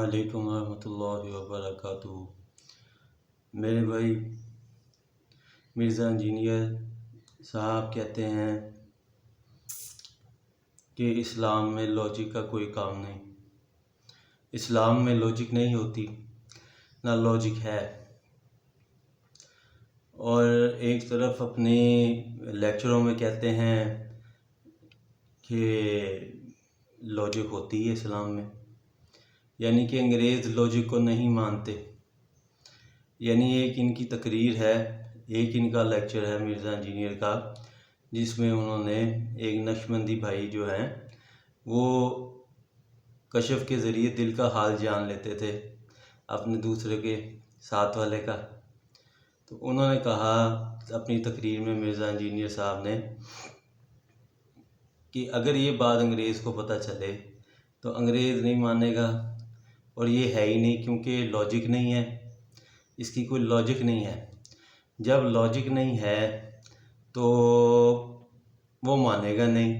वालेकुम रहमतुल्लाहि व बरकातुहू। मेरे भाई मिर्ज़ा इंजीनियर साहब कहते हैं कि इस्लाम में लॉजिक का कोई काम नहीं। इस्लाम में लॉजिक नहीं होती, ना लॉजिक है। और एक तरफ अपने लेक्चरों में कहते हैं कि लॉजिक होती है इस्लाम में, यानी कि अंग्रेज़ लॉजिक को नहीं मानते। यानी एक इनकी तकरीर है, एक इनका लेक्चर है मिर्ज़ा इंजीनियर का, जिसमें उन्होंने एक नक्शबंदी भाई जो हैं वो कशफ के ज़रिए दिल का हाल जान लेते थे अपने दूसरे के साथ वाले का। तो उन्होंने कहा अपनी तकरीर में मिर्ज़ा इंजीनियर साहब ने कि अगर ये बात अंग्रेज़ को पता चले तो अंग्रेज़ नहीं मानेगा, और ये है ही नहीं क्योंकि लॉजिक नहीं है, इसकी कोई लॉजिक नहीं है। जब लॉजिक नहीं है तो वो मानेगा नहीं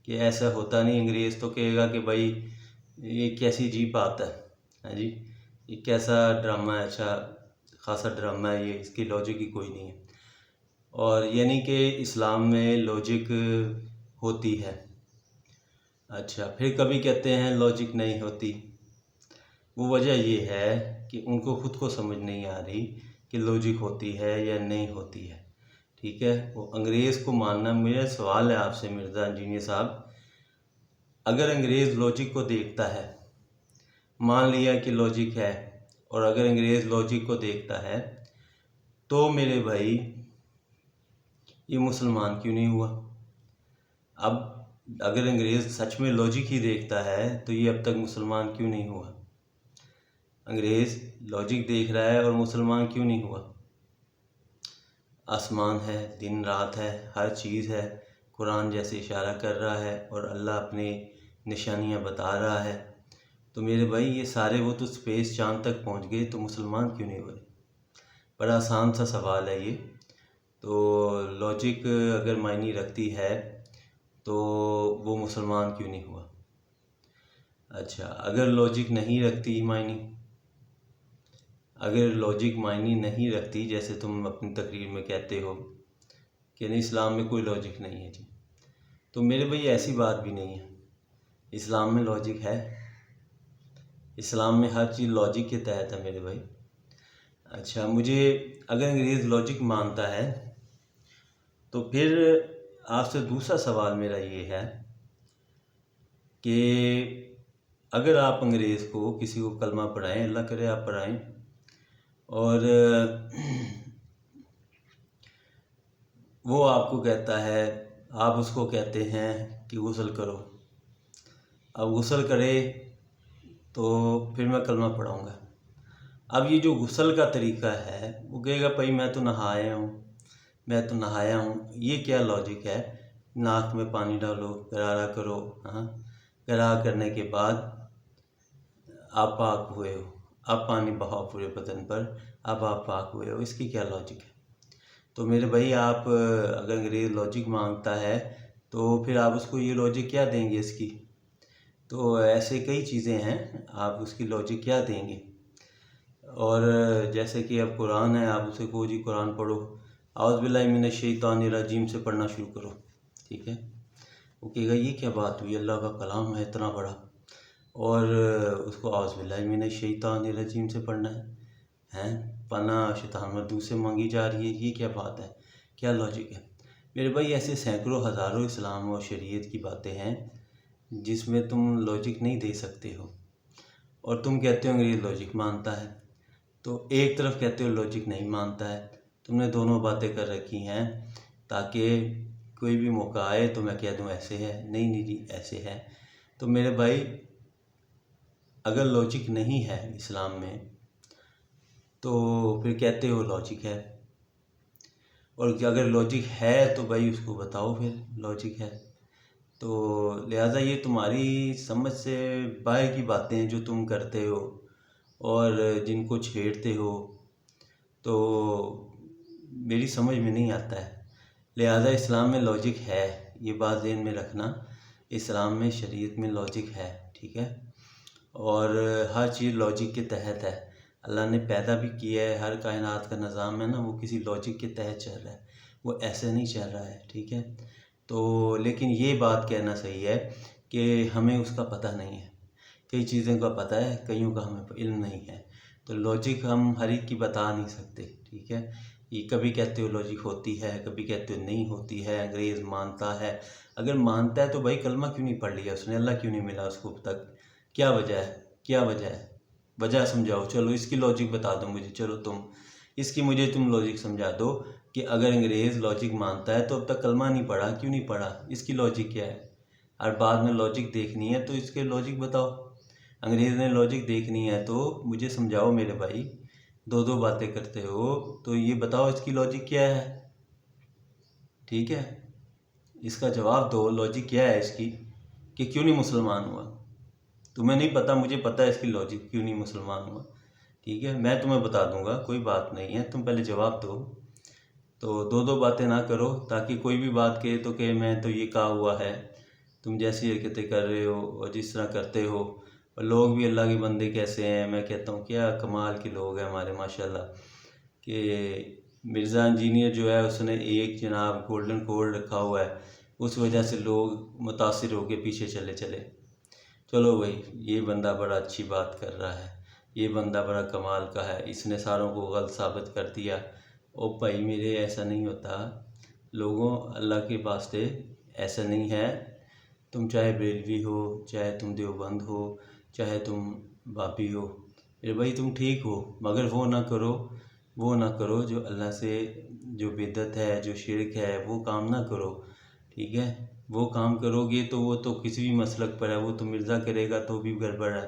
कि ऐसा होता नहीं। अंग्रेज़ तो कहेगा कि भाई ये कैसी अजीब बात है जी, ये कैसा ड्रामा है, अच्छा खासा ड्रामा है ये, इसकी लॉजिक ही कोई नहीं है। और यानी कि इस्लाम में लॉजिक होती है। अच्छा, फिर कभी कहते हैं लॉजिक नहीं होती। वो वजह ये है कि उनको ख़ुद को समझ नहीं आ रही कि लॉजिक होती है या नहीं होती है। ठीक है, वो अंग्रेज़ को मानना। मेरा सवाल है आपसे मिर्ज़ा इंजीनियर साहब, अगर अंग्रेज़ लॉजिक को देखता है, मान लिया कि लॉजिक है, और अगर अंग्रेज़ लॉजिक को देखता है तो मेरे भाई ये मुसलमान क्यों नहीं हुआ? अब अगर अंग्रेज़ सच में लॉजिक ही देखता है तो ये अब तक मुसलमान क्यों नहीं हुआ? अंग्रेज़ लॉजिक देख रहा है और मुसलमान क्यों नहीं हुआ? आसमान है, दिन रात है, हर चीज़ है, कुरान जैसे इशारा कर रहा है और अल्लाह अपनी निशानियां बता रहा है। तो मेरे भाई ये सारे वो तो स्पेस चांद तक पहुंच गए, तो मुसलमान क्यों नहीं हुए? बड़ा आसान सा सवाल है ये। तो लॉजिक अगर मायने रखती है तो वो मुसलमान क्यों नहीं हुआ? अच्छा, अगर लॉजिक नहीं रखती मायने, अगर लॉजिक मायने नहीं रखती, जैसे तुम अपनी तकरीर में कहते हो कि नहीं इस्लाम में कोई लॉजिक नहीं है जी, तो मेरे भाई ऐसी बात भी नहीं है। इस्लाम में लॉजिक है, इस्लाम में हर चीज़ लॉजिक के तहत है मेरे भाई। अच्छा, मुझे अगर अंग्रेज़ लॉजिक मानता है तो फिर आपसे दूसरा सवाल मेरा ये है कि अगर आप अंग्रेज़ को किसी को कलमा पढ़ाएं, अल्लाह करे आप पढ़ाएं, और वो आपको कहता है, आप उसको कहते हैं कि गुस्ल करो, अब गुस्ल करे तो फिर मैं कलमा पढ़ाऊँगा। अब ये जो गुस्ल का तरीका है, वो कहेगा भाई मैं तो नहाया हूँ, मैं तो नहाया हूँ, ये क्या लॉजिक है? नाक में पानी डालो, गरारा करो, हाँ, गरारा करने के बाद आप पाक हुए हो, अब पानी बहाओ पूरे बदन पर, अब आप पाक हुए हो, इसकी क्या लॉजिक है? तो मेरे भाई आप अगर अंग्रेज़ लॉजिक मांगता है तो फिर आप उसको ये लॉजिक क्या देंगे इसकी? तो ऐसे कई चीज़ें हैं, आप उसकी लॉजिक क्या देंगे? और जैसे कि अब कुरान है, आप उसे कहो जी कुरान पढ़ो, औज़ु बिल्लाहि मिनश शैतानिर रजीम से पढ़ना शुरू करो, ठीक है? वो कहेगा ये क्या बात हुई, अल्लाह का कलाम है इतना बड़ा, और उसको औज़ु बिल्लाहि मिनश शैतानिर रजीम से पढ़ना है? पनाह शैतान मरदूद से मांगी जा रही है, ये क्या बात है, क्या लॉजिक है? मेरे भाई ऐसे सैकड़ों हज़ारों इस्लाम और शरीयत की बातें हैं जिसमें तुम लॉजिक नहीं दे सकते हो, और तुम कहते हो अंग्रेज़ लॉजिक मानता है। तो एक तरफ कहते हो लॉजिक नहीं मानता है, तुमने दोनों बातें कर रखी हैं ताकि कोई भी मौका आए तो मैं कह दूं ऐसे है, नहीं नहीं जी ऐसे है। तो मेरे भाई अगर लॉजिक नहीं है इस्लाम में तो फिर कहते हो लॉजिक है, और अगर लॉजिक है तो भाई उसको बताओ फिर लॉजिक है। तो लिहाजा ये तुम्हारी समझ से बाहर की बातें हैं जो तुम करते हो और जिनको छेड़ते हो, तो मेरी समझ में नहीं आता है। लिहाजा इस्लाम में लॉजिक है, ये बात ज़हन में रखना, इस्लाम में शरीयत में लॉजिक है, ठीक है? اور ہر چیز لاجک کے تحت ہے. اللہ نے پیدا بھی کیا ہے، ہر کائنات کا نظام ہے نا وہ کسی لاجک کے تحت چل رہا ہے، وہ ایسے نہیں چل رہا ہے. ٹھیک ہے، تو لیکن یہ بات کہنا صحیح ہے کہ ہمیں اس کا پتہ نہیں ہے. کئی چیزوں کا پتہ ہے، کئیوں کا ہمیں علم نہیں ہے. تو لاجک ہم ہر ایک کی بتا نہیں سکتے. ٹھیک ہے، یہ کبھی کہتے ہو لاجک ہوتی ہے، کبھی کہتے ہو نہیں ہوتی ہے. انگریز مانتا ہے، اگر مانتا ہے تو بھائی کلمہ کیوں نہیں پڑھ لیا اس نے؟ اللہ کیوں نہیں ملا اس کو اب تک؟ کیا وجہ ہے؟ کیا وجہ ہے؟ وجہ سمجھاؤ. چلو اس کی لاجک بتا دو مجھے. چلو اس کی مجھے تم لاجک سمجھا دو کہ اگر انگریز لاجک مانتا ہے تو اب تک کلمہ نہیں پڑھا، کیوں نہیں پڑھا؟ اس کی لاجک کیا ہے؟ اور بعد میں لاجک دیکھنی ہے تو اس کے لاجک بتاؤ. انگریز نے لاجک دیکھنی ہے تو مجھے سمجھاؤ میرے بھائی. دو باتیں کرتے ہو تو یہ بتاؤ اس کی لاجک کیا ہے. ٹھیک ہے، اس کا جواب دو. لاجک کیا ہے اس کی کہ کیوں نہیں مسلمان ہوا؟ تمہیں نہیں پتہ، مجھے پتہ ہے اس کی لاجک کیوں نہیں مسلمان ہوا. ٹھیک ہے، میں تمہیں بتا دوں گا، کوئی بات نہیں ہے. تم پہلے جواب دو. تو دو باتیں نہ کرو تاکہ کوئی بھی بات کہے تو کہ میں تو یہ کہا ہوا ہے. تم جیسی حرکتیں کر رہے ہو اور جس طرح کرتے ہو، اور لوگ بھی اللہ کے بندے کیسے ہیں، میں کہتا ہوں کیا کمال کے لوگ ہیں ہمارے ماشاءاللہ. کہ مرزا انجینئر جو ہے اس نے ایک جناب گولڈن کوڈ رکھا ہوا ہے، اس وجہ سے لوگ متاثر ہو کے پیچھے چلے. چلو بھائی، یہ بندہ بڑا اچھی بات کر رہا ہے، یہ بندہ بڑا کمال کا ہے، اس نے ساروں کو غلط ثابت کر دیا. او بھائی میرے، ایسا نہیں ہوتا. لوگوں، اللہ کے واسطے ایسا نہیں ہے. تم چاہے بریلوی ہو، چاہے تم دیوبند ہو، چاہے تم بابی ہو، میرے بھائی تم ٹھیک ہو، مگر وہ نہ کرو جو اللہ سے، جو بدعت ہے، جو شرک ہے، وہ کام نہ کرو. ٹھیک ہے، وہ کام کرو گے تو وہ تو کسی بھی مسلک پر ہے، وہ تو مرزا کرے گا تو بھی گڑبڑ ہے.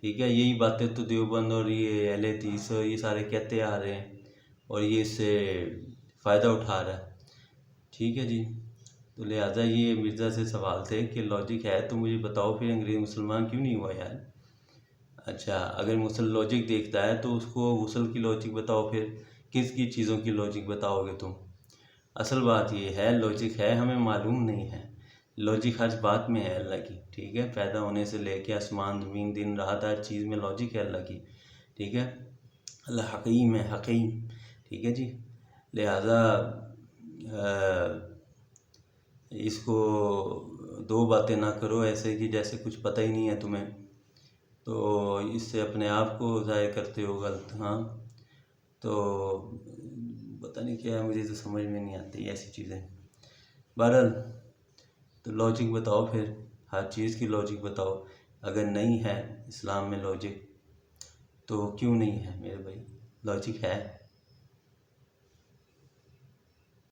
ٹھیک ہے، یہی باتیں تو دیوبند اور یہ اہل حدیث یہ سارے کہتے آ رہے ہیں اور یہ اس سے فائدہ اٹھا رہا ہے. ٹھیک ہے جی، تو لہٰذا یہ مرزا سے سوال تھے کہ لاجک ہے تو مجھے بتاؤ پھر انگریز مسلمان کیوں نہیں ہوا یار؟ اچھا، اگر لاجک دیکھتا ہے تو اس کو غسل کی لاجک بتاؤ. پھر کس کی چیزوں کی لاجک بتاؤ گے تم؟ اصل بات یہ ہے لاجک ہے، ہمیں معلوم نہیں ہے. لاجک ہر بات میں ہے اللہ کی. ٹھیک ہے، پیدا ہونے سے لے کے آسمان زمین دن رات ہر چیز میں لاجک ہے اللہ کی. ٹھیک ہے، اللہ حکیم ہے، حکیم. ٹھیک ہے جی، لہٰذا اس کو دو باتیں نہ کرو ایسے کہ جیسے کچھ پتہ ہی نہیں ہے تمہیں، تو اس سے اپنے آپ کو ظاہر کرتے ہو غلط. ہاں، تو پتہ نہیں کیا ہے، مجھے تو سمجھ میں نہیں آتی ایسی چیزیں. بہرحال تو لاجک بتاؤ، پھر ہر چیز کی لاجک بتاؤ. اگر نہیں ہے اسلام میں لاجک تو کیوں نہیں ہے میرے بھائی؟ لاجک ہے.